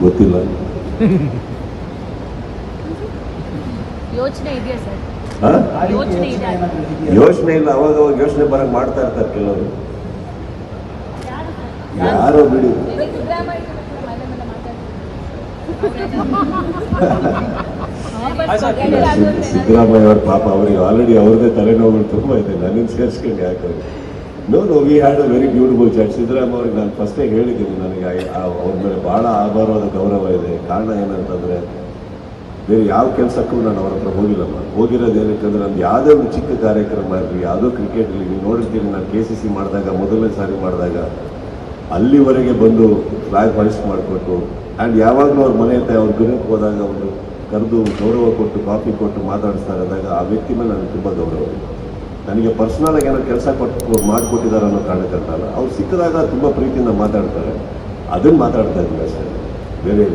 ಗೊತ್ತಿಲ್ಲ. ಯೋಚನೆ ಇದೆಯಾ ಸರ್? ಯೋಚನೆ ಇಲ್ಲ, ಅವಾಗ ಯೋಚನೆ ಬರಂಗ್ ಮಾಡ್ತಾ ಇರ್ತಾರೆ ಕೆಲವರು. ಯಾರೋ ಬಿಡಿ. ಸಿದ್ದರಾಮಯ್ಯ ಅವ್ರ ಪಾಪ ಅವರಿಗೆ ಆಲ್ರೆಡಿ ಅವ್ರದ್ದೇ ತಲೆನೋವುಗಳು ತುಂಬಾ ಇದೆ, ನನಗೆ ಸೇರಿಸ್ಕೊಂಡು ಯಾಕೆ no we had a very beautiful chat. Siddaramaiah ಅವ್ರಿಗೆ ನಾನು ಫಸ್ಟೇ ಹೇಳಿದ್ದೀನಿ, ನನಗೆ ಅವ್ರ ಮೇಲೆ ಬಹಳ ಆಭಾರವಾದ ಗೌರವ ಇದೆ. ಕಾರಣ ಏನಂತಂದ್ರೆ ಬೇರೆ ಯಾವ ಕೆಲಸಕ್ಕೂ ನಾನು ಅವ್ರ ಹತ್ರ ಹೋಗಿಲ್ಲಮ್ಮ. ಹೋಗಿರೋದು ಏನಕ್ಕಂದ್ರೆ ನಂದು ಯಾವುದೇ ಒಂದು ಚಿಕ್ಕ ಕಾರ್ಯಕ್ರಮ ಇರಲಿ, ಯಾವುದೋ ಕ್ರಿಕೆಟ್ಲಿ ನೀವು ನೋಡಿರ್ತೀನಿ, ನಾನು KCC ಮಾಡಿದಾಗ ಮೊದಲನೇ ಸಾರಿ ಮಾಡಿದಾಗ ಅಲ್ಲಿವರೆಗೆ ಬಂದು ಫ್ಲಾಗ್ ಹಾಯಿಸ್ಟ್ ಮಾಡಿಕೊಟ್ಟು ಆ್ಯಂಡ್ ಯಾವಾಗಲೂ ಅವ್ರ ಮನೆ ಹತ್ರ ಅವ್ರ ಗೃಹಕ್ಕೆ ಹೋದಾಗ ಅವರು ಕರೆದು ಗೌರವ ಕೊಟ್ಟು ಕಾಫಿ ಕೊಟ್ಟು ಮಾತಾಡಿಸ್ತಾರೆ ಅಂದಾಗ ಆ ವ್ಯಕ್ತಿ ಮೇಲೆ ನನಗೆ ತುಂಬ ಗೌರವ ಇದೆ. ನನಗೆ ಪರ್ಸ್ನಲಾಗಿ ಏನೋ ಕೆಲಸ ಮಾಡಿಕೊಟ್ಟಿದ್ದಾರೆ ಅನ್ನೋ ಕಾರಣಕ್ಕಂತಲ್ಲ, ಅವ್ರು ಸಿಕ್ಕಿದಾಗ ತುಂಬ ಪ್ರೀತಿಯಿಂದ ಮಾತಾಡ್ತಾರೆ, ಅದನ್ನು ಮಾತಾಡ್ತಾ ಇದ್ದೀನಿ ಅಷ್ಟೇ, ಬೇರೆ